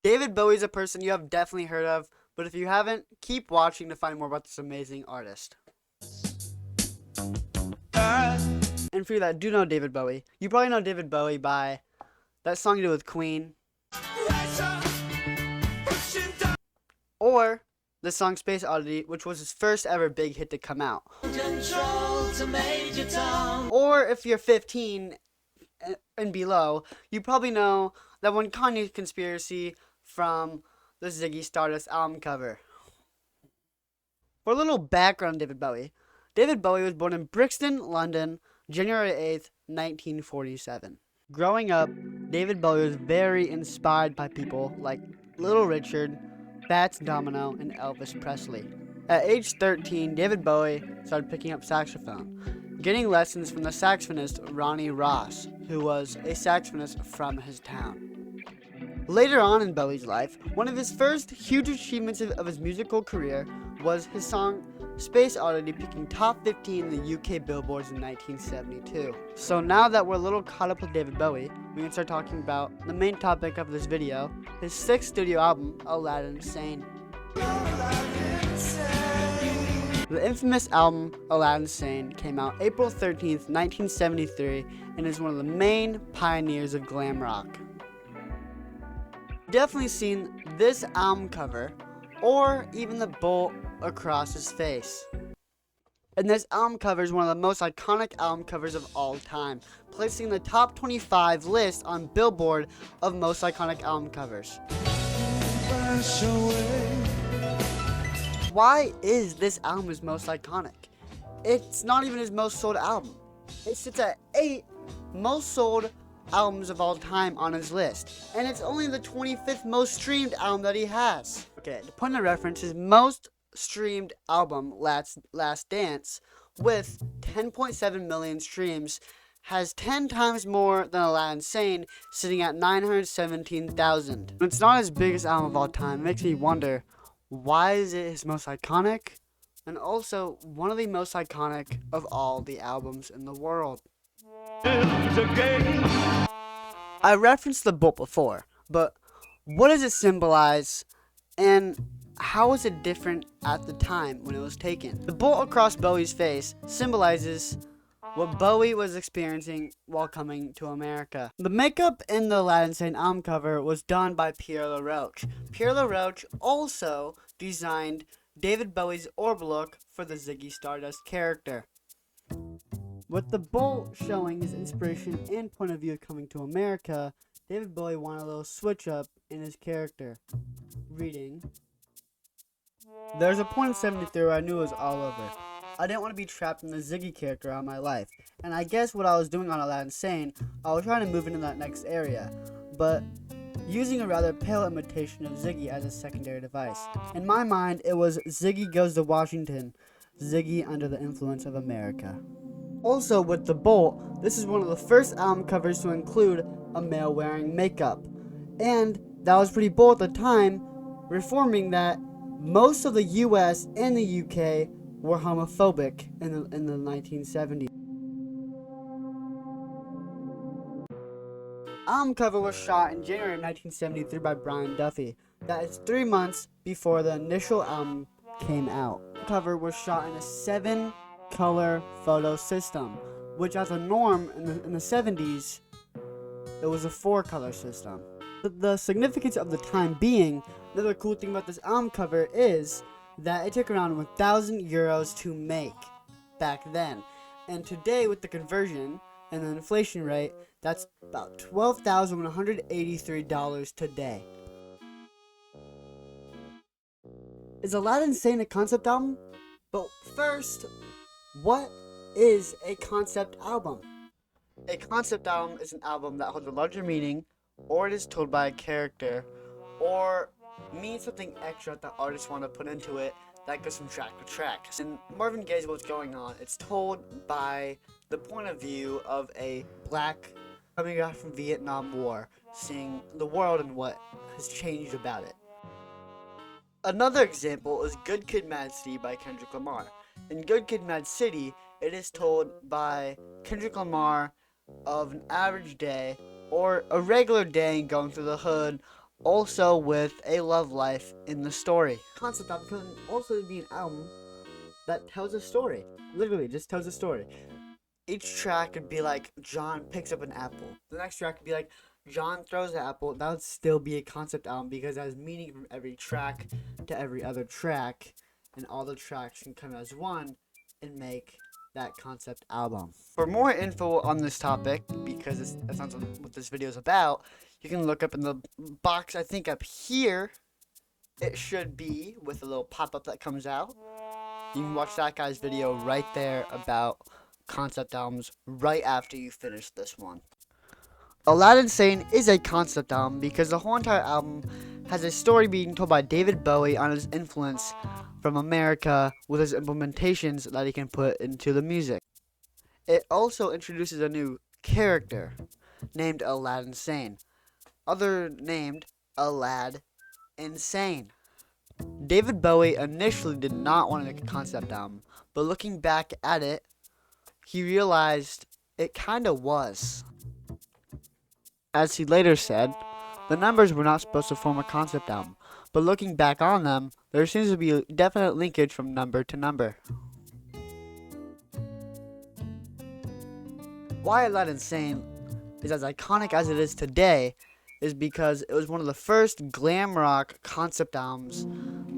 David Bowie's a person you have definitely heard of, but if you haven't, keep watching to find more about this amazing artist. And for you that do know David Bowie, you probably know David Bowie by that song he did with Queen, or the song Space Oddity, which was his first ever big hit to come out. Or if you're 15 and below, you probably know that one Kanye conspiracy from the Ziggy Stardust album cover. For a little background on David Bowie was born in Brixton, London, January 8th, 1947. Growing up, David Bowie was very inspired by people like Little Richard, Fats Domino, and Elvis Presley. At age 13, David Bowie started picking up saxophone, getting lessons from the saxophonist Ronnie Ross, who was a saxophonist from his town. Later on in Bowie's life, one of his first huge achievements of his musical career was his song Space Oddity peaking top 15 in the UK Billboards in 1972. So now that we're a little caught up with David Bowie, we can start talking about the main topic of this video, his sixth studio album, Alladin, Sane. The infamous album Alladin, Sane came out April 13th, 1973, and is one of the main pioneers of glam rock. Definitely seen this album cover, or even the bolt across his face. And this album cover is one of the most iconic album covers of all time, placing in the top 25 list on Billboard of most iconic album covers. Why is this album his most iconic? It's not even his most sold album. It sits at 8 most sold albums of all time on his list, and it's only the 25th most streamed album that he has. Okay, to put in a reference, his most streamed album, Last Dance, with 10.7 million streams, has 10 times more than Alladin, Sane, sitting at 917,000. It's not his biggest album of all time. It makes me wonder, why is it his most iconic? And also, one of the most iconic of all the albums in the world. I referenced the bolt before, but what does it symbolize, and how was it different at the time when it was taken? The bolt across Bowie's face symbolizes what Bowie was experiencing while coming to America. The makeup in the Alladin, Sane album cover was done by Pierre LaRoche. Pierre LaRoche also designed David Bowie's orb look for the Ziggy Stardust character. With the bolt showing his inspiration and point of view of coming to America, David Bowie wanted a little switch up in his character. Reading, "There's a point in 73 where I knew it was all over. I didn't want to be trapped in the Ziggy character all my life, and I guess what I was doing on Alladin, Sane, I was trying to move into that next area, but using a rather pale imitation of Ziggy as a secondary device. In my mind, it was Ziggy Goes to Washington, Ziggy under the influence of America." Also, with the bolt, this is one of the first album covers to include a male wearing makeup, and that was pretty bold at the time, reforming that most of the US and the UK were homophobic in the 1970s. Album cover was shot in January of 1973 by Brian Duffy. That is 3 months before the initial album came out. The cover was shot in a 7-color photo system, which as a norm in the 70s, it was a 4-color system. The significance of the time being, another cool thing about this album cover is that it took around 1,000 euros to make back then. And today, with the conversion and the inflation rate, that's about $12,183 today. Is Alladin, Sane a concept album? But first, what is a concept album? A concept album is an album that holds a larger meaning, or it is told by a character, or means something extra that the artists want to put into it that goes from track to track. In Marvin Gaye's What's Going On, it's told by the point of view of a black coming out from Vietnam War, seeing the world and what has changed about it. Another example is Good Kid, Mad City by Kendrick Lamar. In Good Kid, Mad City, it is told by Kendrick Lamar of an average day or a regular day going through the hood also with a love life in the story. Concept album can also be an album that tells a story. Literally, just tells a story. Each track could be like John picks up an apple. The next track could be like John throws the apple. That would still be a concept album because it has meaning from every track to every other track, and all the tracks can come as one and make that concept album. For more info on this topic, because that's not what this video is about, you can look up in the box, I think up here, it should be with a little pop-up that comes out. You can watch that guy's video right there about concept albums right after you finish this one. Alladin Sane is a concept album because the whole entire album has a story being told by David Bowie on his influence from America with his implementations that he can put into the music. It also introduces a new character named Alladin Sane, other named Alladin Sane. David Bowie initially did not want to make a concept album, but looking back at it, he realized it kinda was. As he later said, the numbers were not supposed to form a concept album, but looking back on them, there seems to be a definite linkage from number to number. Why Alladin Sane is as iconic as it is today is because it was one of the first glam rock concept albums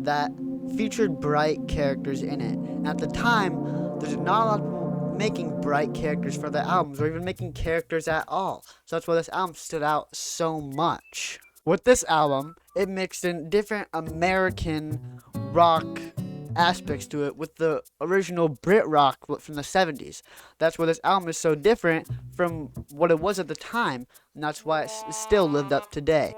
that featured bright characters in it. And at the time, there's not a lot of people making bright characters for their albums or even making characters at all. So that's why this album stood out so much. With this album, it mixed in different American rock aspects to it with the original Brit rock from the 70s. That's why this album is so different from what it was at the time, and that's why it still lived up today.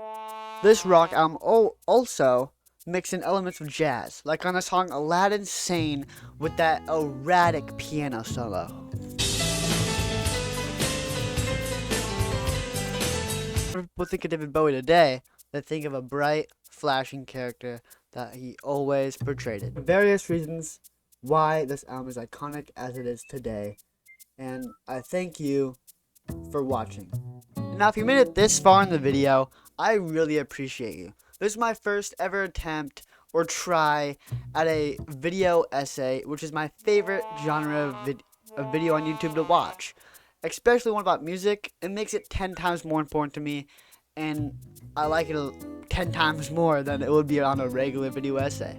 This rock album also mixed in elements of jazz, like on the song Alladin Sane with that erratic piano solo. When people think of David Bowie today, they think of a bright, flashing character that he always portrayed. Various reasons why this album is iconic as it is today, and I thank you for watching. Now, if you made it this far in the video, I really appreciate you. This is my first ever attempt or try at a video essay, which is my favorite genre of video on YouTube to watch. Especially one about music. It makes it 10 times more important to me, and I like it 10 times more than it would be on a regular video essay.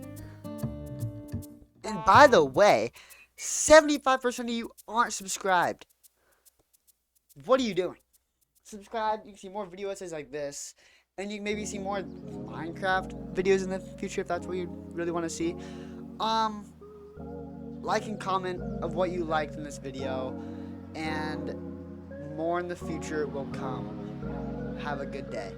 And by the way, 75% of you aren't subscribed. What are you doing? Subscribe, you can see more video essays like this, and you can maybe see more Minecraft videos in the future if that's what you really want to see. Like and comment of what you liked in this video, and more in the future will come. Have a good day.